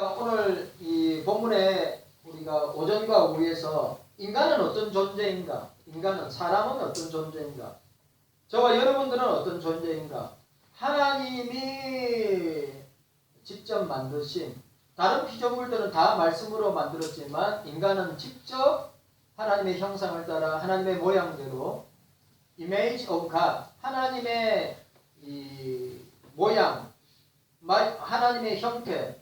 오늘 이 본문에 우리가 오전과 오후에서 인간은 어떤 존재인가? 인간은 사람은 어떤 존재인가? 저와 여러분들은 어떤 존재인가? 하나님이 직접 만드신 다른 피조물들은 다 말씀으로 만들었지만 인간은 직접 하나님의 형상을 따라 하나님의 모양대로 image of God 하나님의 이 모양 하나님의 형태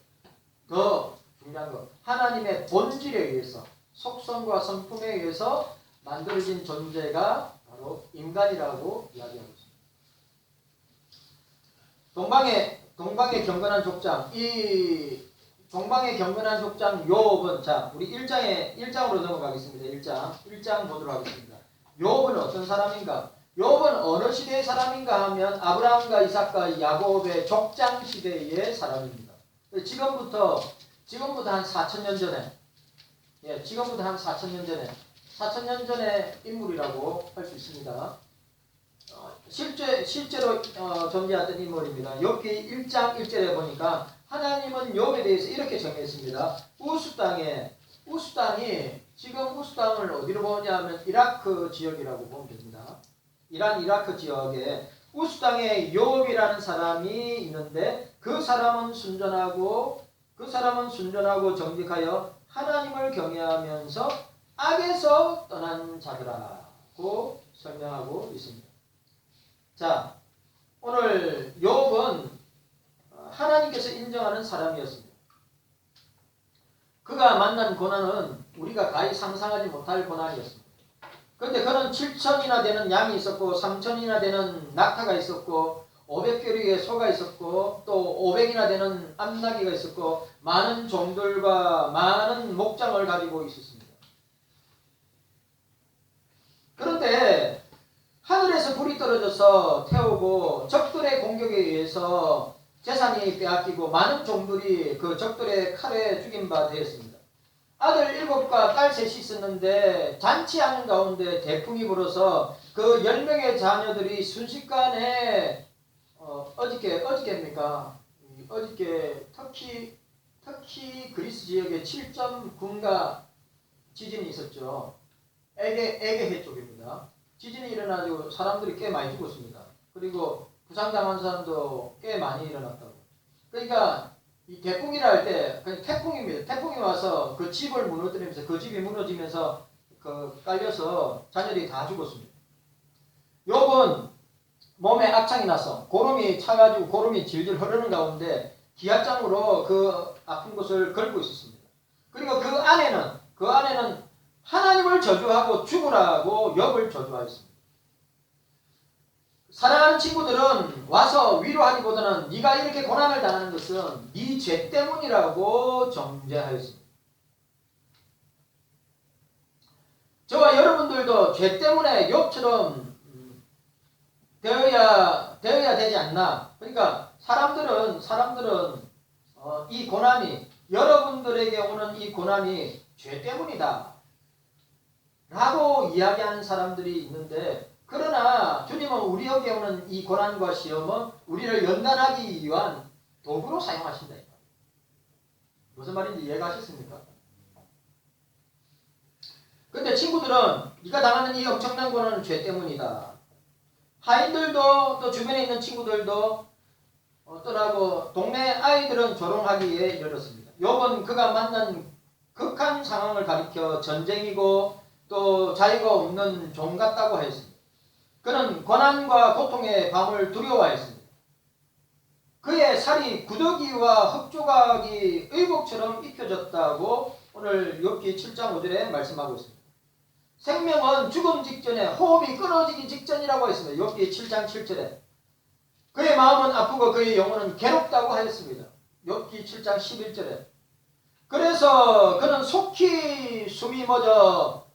더 중요한 것 하나님의 본질에 의해서 속성과 성품에 의해서 만들어진 존재가 바로 인간이라고 이야기하고 있습니다. 동방의 경건한 족장 이 동방의 경건한 족장 욥은 자 우리 1장으로 넘어가겠습니다. 1장 보도록 하겠습니다. 욥은 어떤 사람인가? 욥은 어느 시대의 사람인가 하면 아브라함과 이삭과 야곱의 족장 시대의 사람입니다. 지금부터 한 4,000년 전에 지금부터 한 4,000년 전의 인물이라고 할 수 있습니다. 실제로 존재하던 인물입니다. 욥기 1장 1절에 보니까 하나님은 욥에 대해서 이렇게 정했습니다. 우스 땅이 지금 우스 땅을 어디로 보냐 하면 이라크 지역이라고 보면 됩니다. 이라크 지역에 우스 땅에 욥이라는 사람이 있는데 그 사람은 순전하고 정직하여 하나님을 경외하면서 악에서 떠난 자들아라고 설명하고 있습니다. 자, 오늘 욥은 하나님께서 인정하는 사람이었습니다. 그가 만난 고난은 우리가 가히 상상하지 못할 고난이었습니다. 그런데 그는 7천이나 되는 양이 있었고 3천이나 되는 낙타가 있었고 500겨루의 소가 있었고 또 500이나 되는 암나귀가 있었고 많은 종들과 많은 목장을 가지고 있었습니다. 그런데 하늘에서 불이 떨어져서 태우고 적들의 공격에 의해서 재산이 빼앗기고 많은 종들이 그 적들의 칼에 죽인 바 되었습니다. 아들 7과 딸 3이 있었는데 잔치하는 가운데 대풍이 불어서 그 10명의 자녀들이 순식간에 어저께입니까? 어저께 터키 그리스 지역에 7.9가 지진이 있었죠. 에게해 쪽입니다. 지진이 일어나고 사람들이 꽤 많이 죽었습니다. 그리고 부상당한 사람도 꽤 많이 일어났다고. 그러니까 이 태풍이라 할 때 그냥 태풍입니다. 태풍이 와서 그 집을 무너뜨리면서 그 집이 무너지면서 깔려서 자녀들이 다 죽었습니다. 욥은 몸에 악창이 나서 고름이 차가지고 고름이 질질 흐르는 가운데 기압장으로 그 아픈 곳을 긁고 있었습니다. 그리고 그 안에는 하나님을 저주하고 죽으라고 욥을 저주하였습니다. 사랑하는 친구들은 와서 위로하기보다는 네가 이렇게 고난을 당하는 것은 네 죄 때문이라고 정죄하였습니다. 저와 여러분들도 죄 때문에 욥처럼 되어야 되지 않나. 그러니까 사람들은 이 고난이 여러분들에게 오는 이 고난이 죄 때문이다 라고 이야기하는 사람들이 있는데 그러나 주님은 우리에게 오는 이 고난과 시험은 우리를 연단하기 위한 도구로 사용하신다. 무슨 말인지 이해가 하셨습니까? 근데 친구들은 네가 당하는 이 엄청난 고난은 죄 때문이다. 하인들도 또 주변에 있는 친구들도 떠나고 동네 아이들은 조롱하기에 이르렀습니다. 욥은 그가 만난 극한 상황을 가리켜 전쟁이고 또 자유가 없는 종 같다고 하였습니다. 그는 고난과 고통의 밤을 두려워했습니다. 그의 살이 구더기와 흙조각이 의복처럼 입혀졌다고 오늘 욥기 7장 5절에 말씀하고 있습니다. 생명은 죽음 직전에 호흡이 끊어지기 직전이라고 했습니다. 욥기 7장 7절에 그의 마음은 아프고 그의 영혼은 괴롭다고 하였습니다. 욥기 7장 11절에 그래서 그는 속히 숨이 멎어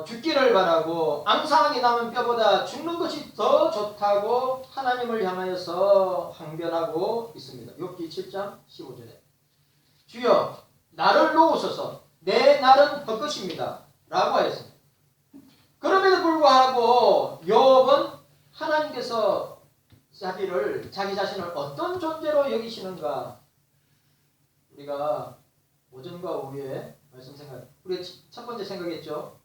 죽기를 바라고 앙상하게 남은 뼈보다 죽는 것이 더 좋다고 하나님을 향하여서 항변하고 있습니다. 욥기 7장 15절에 주여 나를 놓으소서 내 날은 헛것입니다 라고 하였습니다. 그럼에도 불구하고 욥은 하나님께서 자기 자신을 어떤 존재로 여기시는가 우리가 오전과 오후에 말씀 생각, 우리 첫 번째 생각했죠.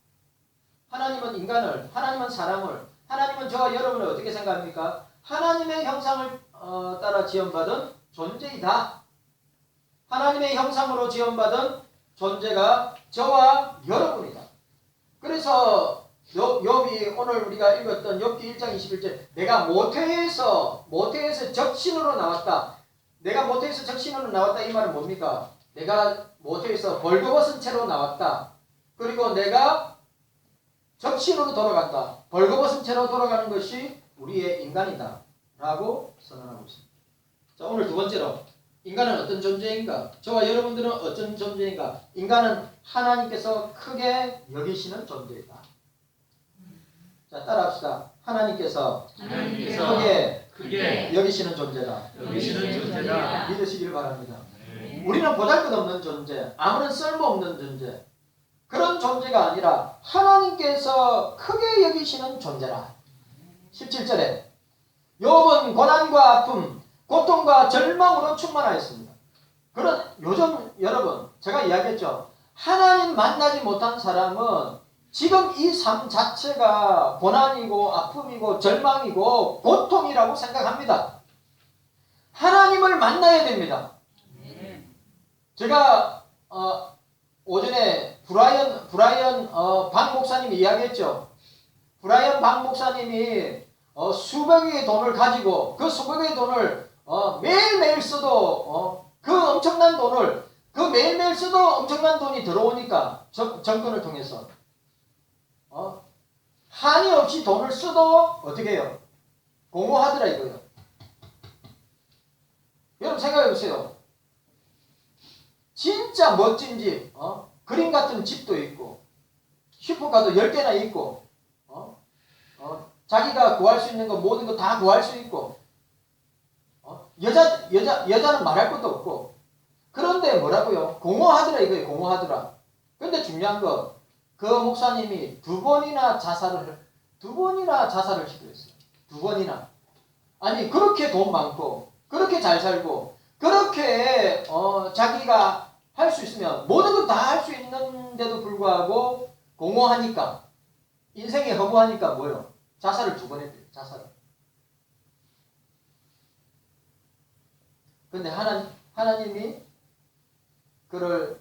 하나님은 인간을, 하나님은 사람을, 하나님은 저와 여러분을 어떻게 생각합니까? 하나님의 형상을 따라 지음받은 존재이다. 하나님의 형상으로 지음받은 존재가 저와 여러분이다. 그래서 욥이 오늘 우리가 읽었던 욥기 1장 21절, 내가 모태에서 적신으로 나왔다. 내가 모태에서 적신으로 나왔다. 이 말은 뭡니까? 내가 모태에서 벌거벗은 채로 나왔다. 그리고 내가 적신으로 돌아간다. 벌거벗은 채로 돌아가는 것이 우리의 인간이다. 라고 선언하고 있습니다. 자, 오늘 두 번째로, 인간은 어떤 존재인가? 저와 여러분들은 어떤 존재인가? 인간은 하나님께서 크게 여기시는 존재이다. 자, 따라합시다. 하나님께서 크게 여기시는 존재다. 믿으시길 바랍니다. 우리는 보잘것없는 존재, 아무런 쓸모없는 존재, 그런 존재가 아니라 하나님께서 크게 여기시는 존재라. 17절에 욥은 고난과 아픔, 고통과 절망으로 충만하였습니다. 그런 요즘 여러분, 제가 이야기했죠. 하나님 만나지 못한 사람은 지금 이 삶 자체가 고난이고 아픔이고 절망이고 고통이라고 생각합니다. 하나님을 만나야 됩니다. 제가 오전에 브라이언 박 목사님이 이야기했죠. 브라이언 박 목사님이 수백억의 돈을 가지고 그 수백억의 돈을 매일매일 써도 그 엄청난 돈을 매일매일 써도 엄청난 돈이 들어오니까 정권을 통해서 한이 없이 돈을 써도 어떻게 해요? 공허하더라 이거예요. 여러분 생각해 보세요. 진짜 멋진 집, 그림 같은 집도 있고, 슈퍼카도 10개나 있고, 자기가 구할 수 있는 거 모든 거 다 구할 수 있고, 여자는 말할 것도 없고, 그런데 뭐라고요? 공허하더라 이거예요. 공허하더라. 근데 중요한 거, 그 목사님이 두 번이나 자살을 시도했어요. 두 번이나. 아니 그렇게 돈 많고, 그렇게 잘 살고, 그렇게 자기가 할 수 있으면 모든 걸 다 할 수 있는데도 불구하고 공허하니까, 인생이 허무하니까 뭐요? 자살을 두 번 했대요. 자살을. 근데 하나님이 그를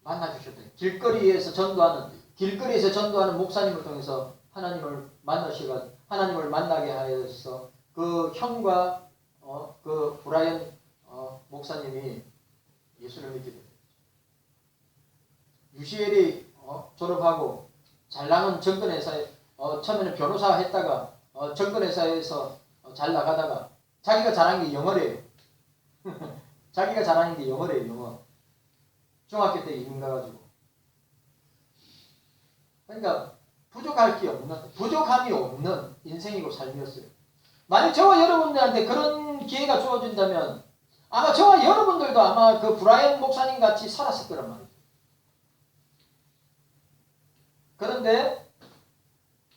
만나주셨대요. 길거리에서 전도하는 목사님을 통해서 하나님을 만나게 하여서 그 형과 그 브라이언 목사님이 예수를 믿게 됐어요. UCL이 졸업하고 잘 나간 정권회사에 처음에는 변호사 했다가 정권회사에서 잘 나가다가 자기가 잘한 게 영어래요. 자기가 잘하는 게 영어래요. 영어. 중학교 때 이민 가가지고. 그러니까 부족함이 없는 인생이고 삶이었어요. 만약 저와 여러분들한테 그런 기회가 주어진다면 아마 저와 여러분들도 아마 그 브라이언 목사님 같이 살았을 거란 말이에요. 그런데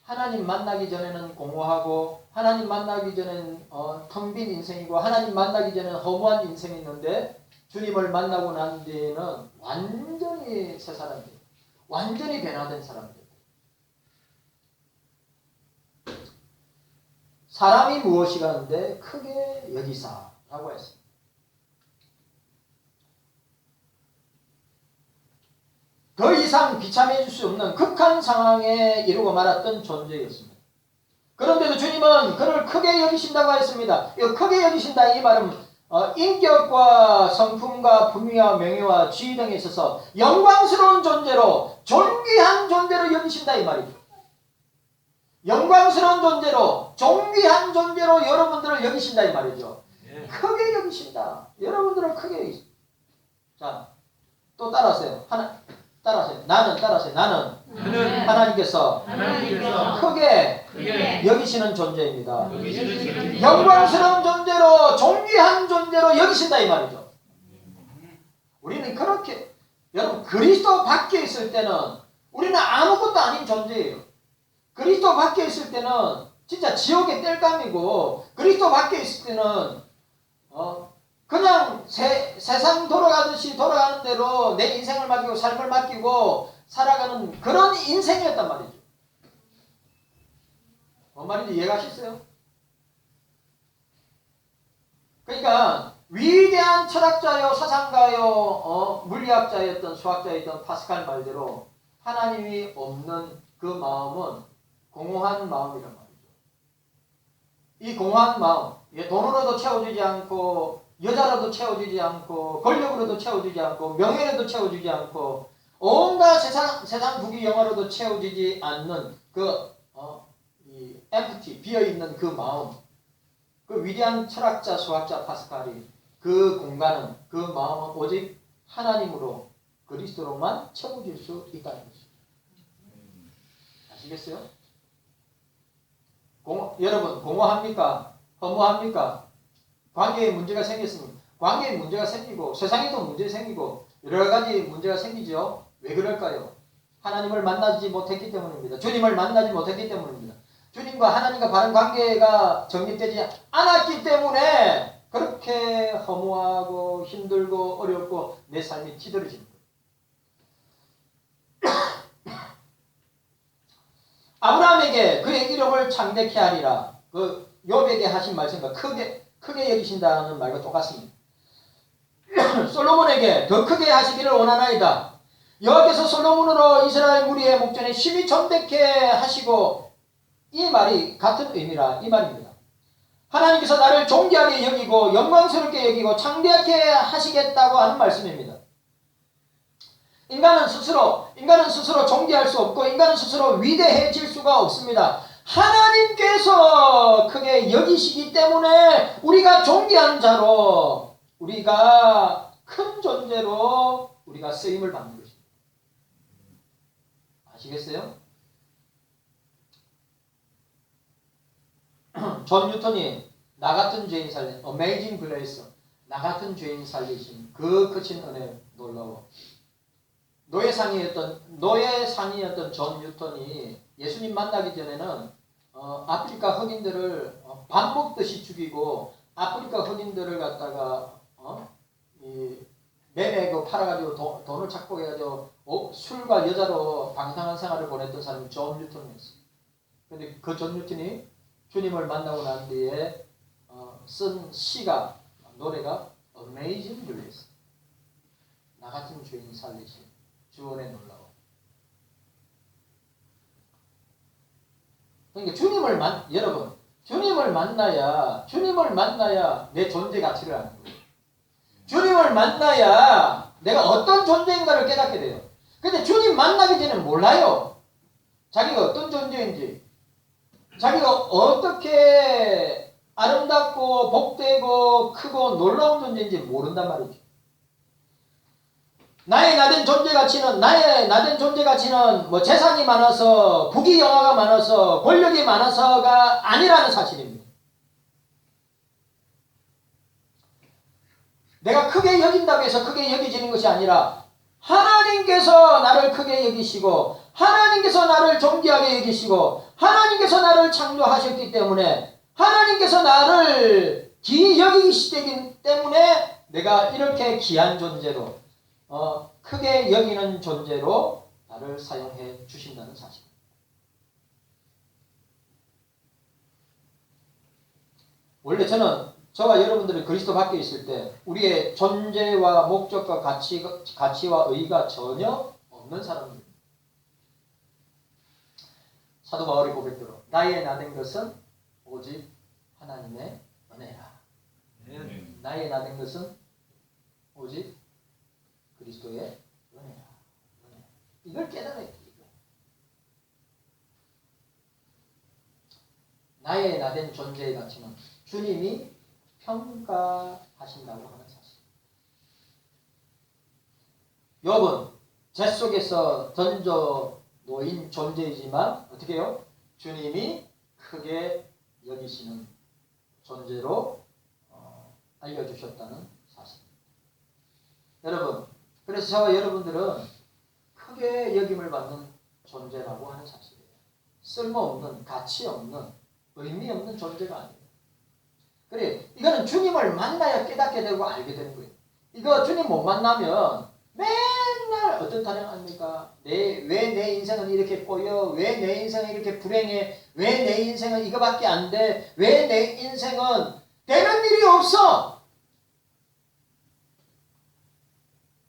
하나님 만나기 전에는 공허하고, 하나님 만나기 전에는 텅 빈 인생이고, 하나님 만나기 전에는 허무한 인생이 있는데, 주님을 만나고 난 뒤에는 완전히 새 사람들, 완전히 변화된 사람들. 사람이 무엇이가 하는데 크게 여기사라고 했습니다. 더 이상 비참해 줄 수 없는 극한 상황에 이르고 말았던 존재였습니다. 그런데도 주님은 그를 크게 여기신다고 했습니다. 이 크게 여기신다 이 말은 인격과 성품과 품위와 명예와 지위 등에 있어서 영광스러운 존재로, 존귀한 존재로 여기신다 이 말이죠. 영광스러운 존재로, 존귀한 존재로 여러분들을 여기신다 이 말이죠. 크게 여기신다. 여러분들을 크게 여기신다. 자, 또 따라하세요. 나는 하나님께서 크게 여기시는 존재입니다. 영광스러운 존재로, 존귀한 존재로 여기신다 이 말이죠. 우리는 그렇게, 여러분 그리스도 밖에 있을 때는 우리는 아무것도 아닌 존재예요. 그리스도 밖에 있을 때는 진짜 지옥의 땔감이고, 그리스도 밖에 있을 때는 그냥 세상 돌아가듯이 돌아가는 대로 내 인생을 맡기고 삶을 맡기고 살아가는 그런 인생이었단 말이죠. 뭔 말인지 이해가시겠어요? 그러니까 위대한 철학자요 사상가요 물리학자였던 수학자였던 파스칼 말대로 하나님이 없는 그 마음은 공허한 마음이란 말이죠. 이 공허한 마음, 돈으로도 채워주지 않고 여자로도 채워주지 않고 권력으로도 채워주지 않고 명예로도 채워주지 않고 온갖 세상 부귀 영화로도 채워지지 않는 이 empty 비어있는 그 마음, 그 위대한 철학자 수학자 파스칼이 그 공간은 그 마음은 오직 하나님으로 그리스도로만 채워질 수 있다는 것입니다. 아시겠어요? 여러분 공허합니까? 허무합니까? 관계에 문제가 생겼습니다. 관계에 문제가 생기고 세상에도 문제 생기고 여러 가지 문제가 생기죠. 왜 그럴까요? 하나님을 만나지 못했기 때문입니다. 주님을 만나지 못했기 때문입니다. 주님과 하나님과 바른 관계가 정립되지 않았기 때문에 그렇게 허무하고 힘들고 어렵고 내 삶이 찌들어지는 거예요. 아브라함에게 그의 이름을 창대케 하리라. 그 욥에게 하신 말씀과 크게 여기신다는 말과 똑같습니다. 솔로몬에게 더 크게 하시기를 원하나이다. 여호와께서 솔로몬으로 이스라엘 무리의 목전에 심히 존대케 하시고 이 말이 같은 의미라 이 말입니다. 하나님께서 나를 존귀하게 여기고 영광스럽게 여기고 창대하게 하시겠다고 하는 말씀입니다. 인간은 스스로 존귀할 수 없고 인간은 스스로 위대해질 수가 없습니다. 하나님께서 크게 여기시기 때문에 우리가 존귀한 자로 우리가 큰 존재로 우리가 쓰임을 받는 것입니다. 아시겠어요? 존 뉴턴이 나 같은 죄인 살린 Amazing Grace, 나 같은 죄인 살리신 그 크신 은혜 놀라워. 노예상이었던 존 뉴턴이 예수님 만나기 전에는 아프리카 흑인들을 밥 먹듯이 죽이고 아프리카 흑인들을 갖다가 매매고 팔아가지고 돈을 착복해가지고 술과 여자로 방탕한 생활을 보냈던 사람이 존 뉴턴이었어요. 그런데 그 존 뉴턴이 주님을 만나고 난 뒤에 쓴 노래가 Amazing Grace, 나 같은 죄인 살리신 주원의 놀라워. 그러니까 여러분 주님을 만나야 내 존재 가치를 아는 거예요. 주님을 만나야 내가 어떤 존재인가를 깨닫게 돼요. 근데 주님 만나기 전에는 몰라요. 자기가 어떤 존재인지, 자기가 어떻게 아름답고 복되고 크고 놀라운 존재인지 모른단 말이죠. 나의 나된 존재 가치는 뭐 재산이 많아서 부귀 영화가 많아서 권력이 많아서가 아니라는 사실입니다. 내가 크게 여긴다고 해서 크게 여기지는 것이 아니라 하나님께서 나를 크게 여기시고 하나님께서 나를 존귀하게 여기시고 하나님께서 나를 창조하셨기 때문에 하나님께서 나를 귀히 여기시기 때문에 내가 이렇게 귀한 존재로 크게 여기는 존재로 나를 사용해 주신다는 사실. 원래 저와 여러분들이 그리스도 밖에 있을 때 우리의 존재와 목적과 가치와 의의가 전혀 없는 사람들입니다. 사도 바울이 고백대로 나의 나된 것은 오직 하나님의 은혜라. 나의 나된 것은 오직 그리스도의 은혜라. 이걸 깨달아야 돼. 나의 나된 존재의 가치는 주님이 평가하신다고 하는 사실. 욥은 재 속에서 던져 놓인 존재이지만 어떻게 해요? 주님이 크게 여기시는 존재로 알려주셨다는 사실. 여러분, 그래서 저와 여러분들은 크게 여김을 받는 존재라고 하는 사실이에요. 쓸모없는, 가치 없는, 의미 없는 존재가 아니에요. 그래, 이거는 주님을 만나야 깨닫게 되고 알게 되는 거예요. 이거 주님 못 만나면 맨날 어떤 타령 합니까? 왜 내 인생은 이렇게 꼬여? 왜 내 인생은 이렇게 불행해? 왜 내 인생은 이거밖에 안 돼? 왜 내 인생은 되는 일이 없어?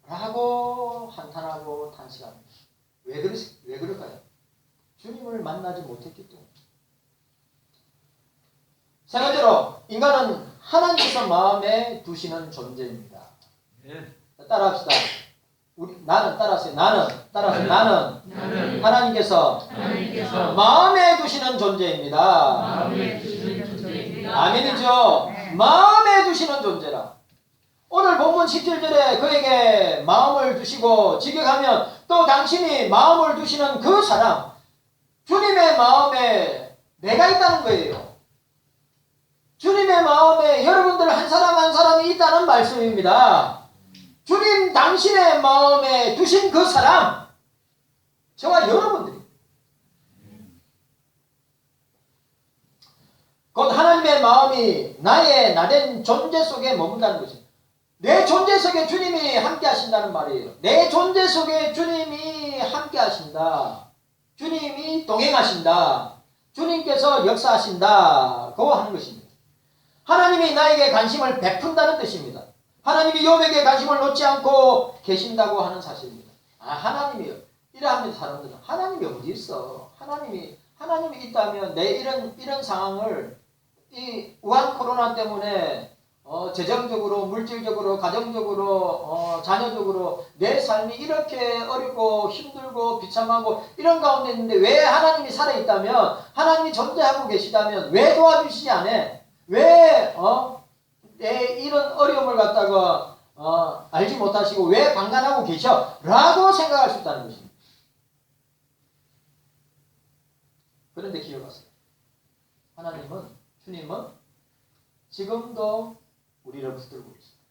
라고 한탄하고 탄식합니다. 왜 그럴까요? 주님을 만나지 못했기 때문에. 세 번째로, 인간은 하나님께서 마음에 두시는 존재입니다. 따라합시다. 나는 따라하세요. 나는 하나님께서 마음에 두시는 존재입니다. 아멘이죠? 마음에 두시는 존재라. 오늘 본문 17절에 그에게 마음을 두시고 직역하면 또 당신이 마음을 두시는 그 사람, 주님의 마음에 내가 있다는 거예요. 주님의 마음에 여러분들 한 사람 한 사람이 있다는 말씀입니다. 주님 당신의 마음에 두신 그 사람, 저와 여러분들이 곧 하나님의 마음이 나의 나된 존재 속에 머문다는 것입니다. 내 존재 속에 주님이 함께 하신다는 말이에요. 내 존재 속에 주님이 함께 하신다. 주님이 동행하신다. 주님께서 역사하신다고 하는 것입니다. 하나님이 나에게 관심을 베푼다는 뜻입니다. 하나님이 욥에게 관심을 놓지 않고 계신다고 하는 사실입니다. 하나님이요. 이러합니다, 사람들은. 하나님이 어디 있어? 하나님이 있다면 내 이런 상황을 이 우한 코로나 때문에 재정적으로, 물질적으로, 가정적으로, 자녀적으로 내 삶이 이렇게 어렵고 힘들고 비참하고 이런 가운데 있는데 왜 하나님이 살아있다면, 하나님이 존재하고 계시다면 왜 도와주시지 않아? 왜 내 이런 어려움을 갖다가 알지 못하시고 왜 방관하고 계셔? 라고 생각할 수 있다는 것입니다. 그런데 기억하세요. 주님은 지금도 우리를 붙들고 계십니다.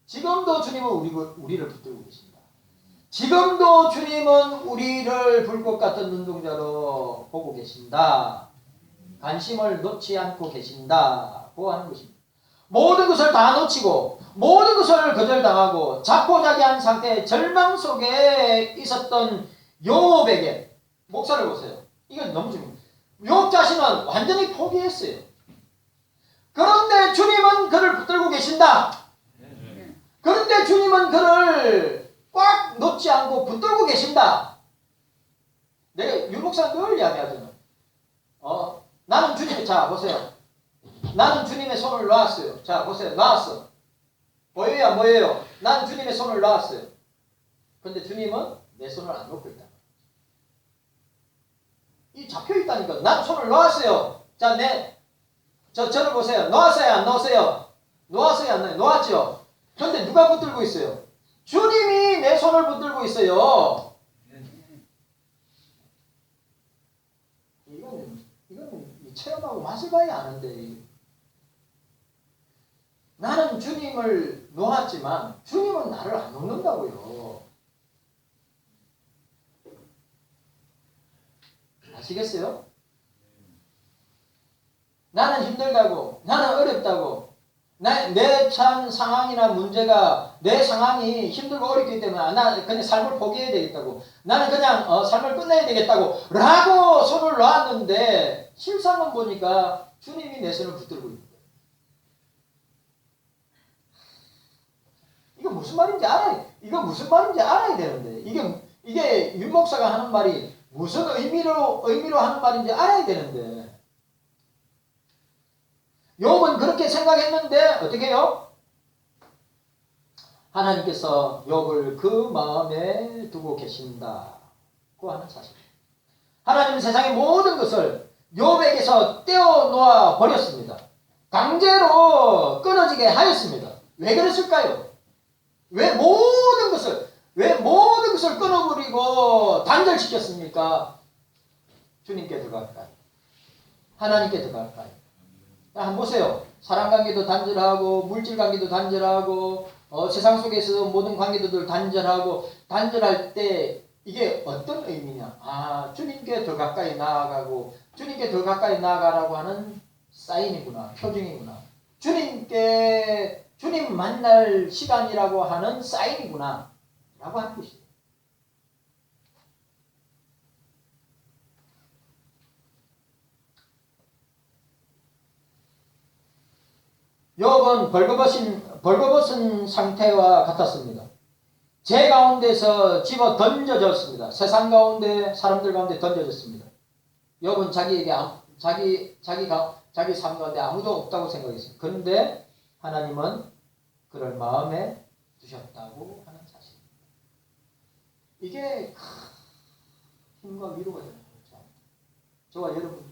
지금도 주님은 우리를 붙들고 계십니다. 지금도 주님은 우리를 불꽃 같은 눈동자로 보고 계신다. 관심을 놓지 않고 계신다고 하는 것입니다. 모든 것을 다 놓치고 모든 것을 거절당하고 자포자기한 상태의 절망 속에 있었던 욥에게, 목사를 보세요. 이건 너무 중요해요. 욥 자신은 완전히 포기했어요. 그런데 주님은 그를 붙들고 계신다. 그런데 주님은 그를 꽉 놓지 않고 붙들고 계신다. 내가 유목사 늘 이야기하잖아요. 나는 주님의, 자 보세요. 나는 주님의 손을 놨어요. 자 보세요. 놨어. 보여요 안 보여요? 난 주님의 손을 놨어요. 그런데 주님은 내 손을 안 놓고 있다. 이 잡혀 있다니까. 난 손을 놓았어요. 자, 저를 보세요. 놓았어요 안 놓았어요? 놓았어요 안 놓았어요? 놓았죠. 그런데 누가 붙들고 있어요? 주님이 내 손을 붙들고 있어요. 이거는 체험하고 맛을 봐야 아는데, 나는 주님을 놓았지만 주님은 나를 안 놓는다고요. 아시겠어요? 나는 힘들다고, 나는 어렵다고, 내 참 상황이나 문제가, 내 상황이 힘들고 어렵기 때문에 나 그냥 삶을 포기해야 되겠다고, 나는 그냥 삶을 끝내야 되겠다고 라고 손을 놨는데 실상은 보니까 주님이 내 손을 붙들고 있는 거예요. 이거 무슨 말인지 알아야 되는데, 이게 윤 목사가 하는 말이 무슨 의미로 하는 말인지 알아야 되는데, 욥은 그렇게 생각했는데 어떻게 해요? 하나님께서 욥을 그 마음에 두고 계신다고 하는 사실. 하나님은 세상의 모든 것을 욥에게서 떼어놓아 버렸습니다. 강제로 끊어지게 하였습니다. 왜 그랬을까요? 왜 모든 것을 끊어버리고 단절시켰습니까? 주님께 더 가까이, 하나님께 더 가까이. 한번 보세요. 사람 관계도 단절하고, 물질 관계도 단절하고, 세상 속에서 모든 관계들도 단절하고, 단절할 때 이게 어떤 의미냐? 주님께 더 가까이 나아가고, 주님께 더 가까이 나아가라고 하는 사인이구나. 표징이구나. 주님 만날 시간이라고 하는 사인이구나. 라고 하는 것이죠. 욥은 벌거벗은 상태와 같았습니다. 제 가운데서 집어 던져졌습니다. 세상 가운데, 사람들 가운데 던져졌습니다. 욥은 자기 삶 가운데 아무도 없다고 생각했습니다. 그런데 하나님은 그를 마음에 두셨다고 하는 사실입니다. 이게 힘과 위로가 되는 거죠. 저와 여러분,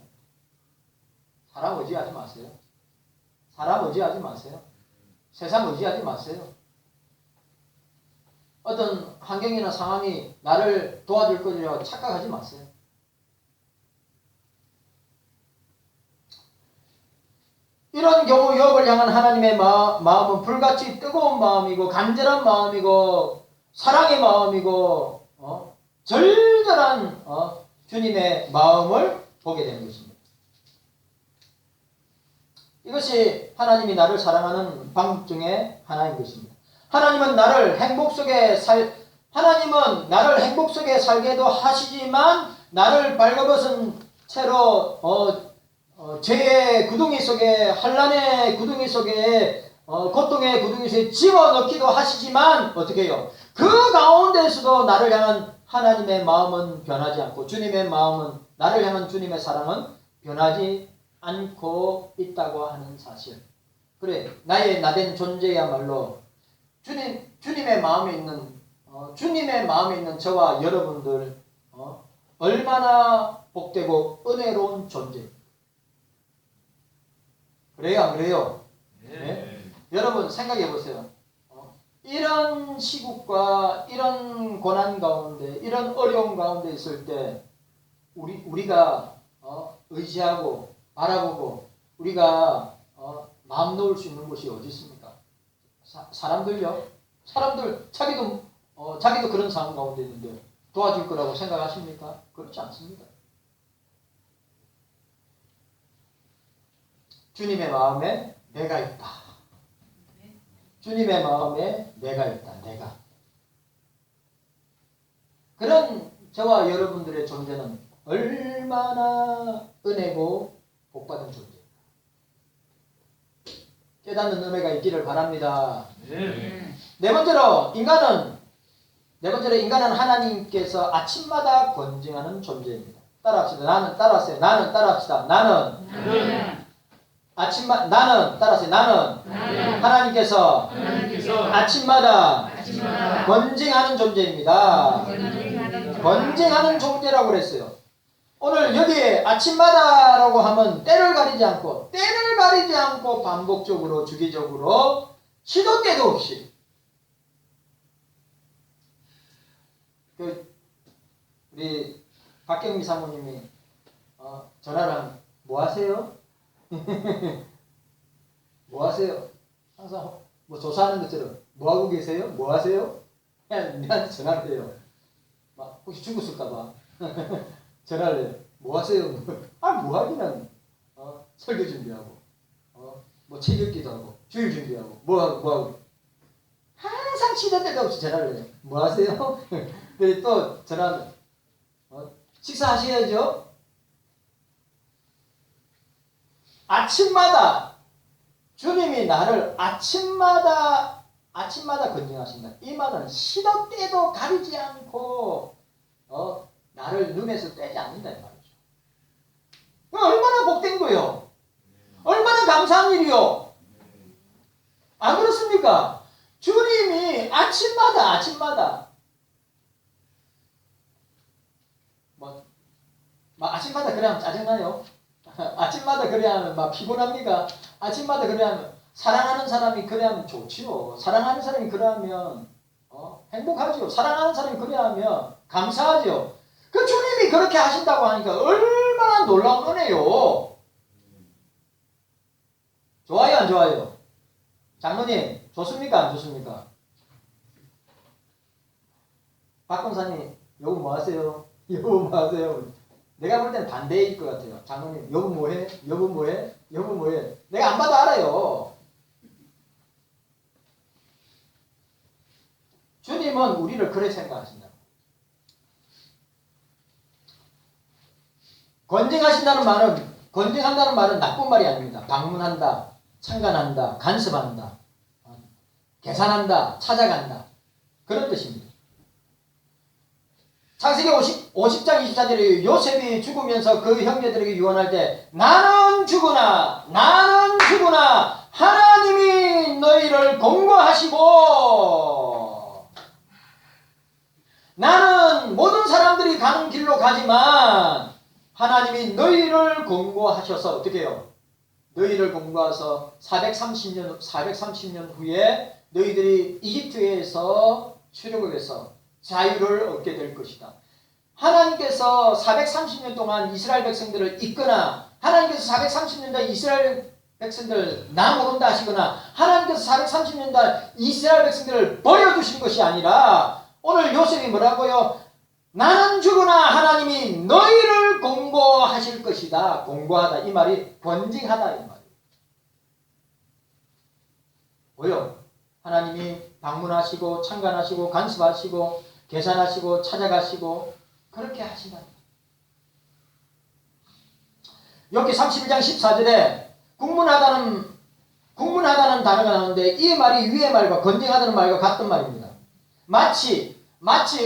사람 의지하지 마세요. 사람 의지하지 마세요. 세상 의지하지 마세요. 어떤 환경이나 상황이 나를 도와줄 거라고 착각하지 마세요. 이런 경우 욥을 향한 하나님의 마음은 불같이 뜨거운 마음이고 간절한 마음이고 사랑의 마음이고 절절한 주님의 마음을 보게 되는 것입니다. 이것이 하나님이 나를 사랑하는 방법 중에 하나인 것입니다. 하나님은 나를 행복 속에 살게도 하시지만 나를 벌거벗은 채로 죄의 구덩이 속에, 환난의 구덩이 속에, 고통의 구덩이 속에 집어넣기도 하시지만 어떻게 해요? 그 가운데서도 나를 향한 하나님의 마음은 변하지 않고 주님의 마음은, 나를 향한 주님의 사랑은 변하지 않고 있다고 하는 사실. 그래, 나된 존재야말로 주님의 마음에 있는 저와 여러분들 얼마나 복되고 은혜로운 존재. 그래요, 안 그래요? 네? 여러분 생각해 보세요. 이런 시국과 이런 고난 가운데, 이런 어려움 가운데 있을 때 우리가 의지하고 바라보고 우리가 마음 놓을 수 있는 곳이 어디 있습니까? 사람들요. 사람들 자기도 그런 상황 가운데 있는데 도와줄 거라고 생각하십니까? 그렇지 않습니다. 주님의 마음에 내가 있다. 주님의 마음에 내가 있다. 내가. 그런 저와 여러분들의 존재는 얼마나 은혜고 복받은 존재입니다. 깨닫는 은혜가 있기를 바랍니다. 네 번째로 인간은 하나님께서 아침마다 권징하는 존재입니다. 따라합시다. 나는 따라합시다. 나는 하나님께서 아침마다 권징하는 존재입니다. 권징하는 존재라고 그랬어요. 오늘 여기에 아침마다라고 하면 때를 가리지 않고 반복적으로 주기적으로 시도 때도 없이 우리 박경미 사모님이 전화를 하면 뭐 하세요? 뭐 하세요? 항상 뭐 조사하는 것처럼 뭐 하고 계세요? 뭐 하세요? 그냥 나한테 전화를 해요. 막 혹시 죽었을까봐 전화를 해요. 뭐 하세요? 뭐 하기는 설교 준비하고 뭐 책 읽기도 하고 주일 준비하고 뭐 하고 항상 시도 때도 없이 전화를 해요. 뭐 하세요? 그리고 또 전화하면 식사하셔야죠. 아침마다 주님이 나를 아침마다 권징하신다. 이 말은 시도 때도 가리지 않고 나를 눈에서 떼지 않는다 이 말이죠. 얼마나 복된 거요. 얼마나 감사한 일이요. 안 그렇습니까? 주님이 아침마다 아침마다 그래야 짜증나요? 아침마다 그래야 하면 막 피곤합니까? 아침마다 그래야 하면 사랑하는 사람이 그래야 하면 좋지요. 사랑하는 사람이 그래야 하면 행복하지요. 사랑하는 사람이 그래야 하면 감사하지요. 그 주님이 그렇게 하신다고 하니까 얼마나 놀라운 은혜요. 좋아요, 안 좋아요? 장로님, 좋습니까? 안 좋습니까? 박 권사님, 요거 뭐 하세요? 요거 뭐 하세요? 내가 볼 때는 반대일 것 같아요. 장로님, 여보 뭐해? 여보 뭐해? 여보 뭐예요? 내가 안 봐도 알아요. 주님은 우리를 그렇게 생각하신다. 건쟁한다는 말은 나쁜 말이 아닙니다. 방문한다, 참관한다, 간섭한다, 계산한다, 찾아간다. 그런 뜻입니다. 창세기 50장 24절에 요셉이 죽으면서 그 형제들에게 유언할 때 나는 죽으나 하나님이 너희를 공고하시고 나는 모든 사람들이 가는 길로 가지만 하나님이 너희를 공고하셔서 어떻게 해요? 너희를 공고하셔서 430년 후에 너희들이 이집트에서 출애굽해서 자유를 얻게 될 것이다. 하나님께서 430년 동안 이스라엘 백성들을 이끄나 하나님께서 430년 동안 이스라엘 백성들을 나 모른다 하시거나 하나님께서 430년 동안 이스라엘 백성들을 버려두신 것이 아니라 오늘 요셉이 뭐라고요? 나는 죽으나 하나님이 너희를 공고하실 것이다. 공고하다 이 말이 권징하다 이 말이에요. 왜요? 하나님이 방문하시고 참관하시고 간섭하시고 계산하시고 찾아가시고 그렇게 하신다. 여기 31장 14절에 국문하다는 단어가 나오는데 이 말이 위의 말과 건쟁하다는 말과 같은 말입니다. 마치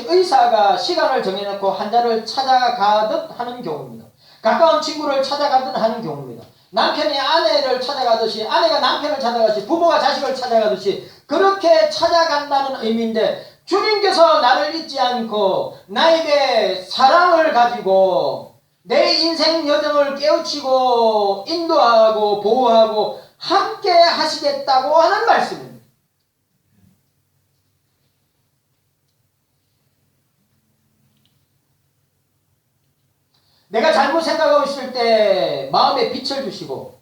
의사가 시간을 정해놓고 환자를 찾아가듯 하는 경우입니다. 가까운 친구를 찾아가듯 하는 경우입니다. 남편이 아내를 찾아가듯이 아내가 남편을 찾아가듯이 부모가 자식을 찾아가듯이 그렇게 찾아간다는 의미인데 주님께서 나를 잊지 않고 나에게 사랑을 가지고 내 인생 여정을 깨우치고 인도하고 보호하고 함께 하시겠다고 하는 말씀입니다. 내가 잘못 생각하고 있을 때 마음에 빛을 주시고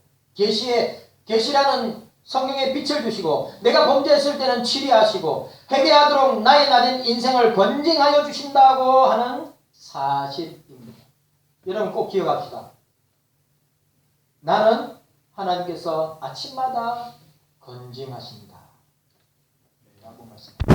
계시라는 성경에 빛을 주시고 내가 범죄했을 때는 치리하시고 회개하도록 나의 낮은 인생을 건징하여 주신다고 하는 사실입니다. 여러분 꼭 기억합시다. 나는 하나님께서 아침마다 건징하신다 라고 말씀합니다.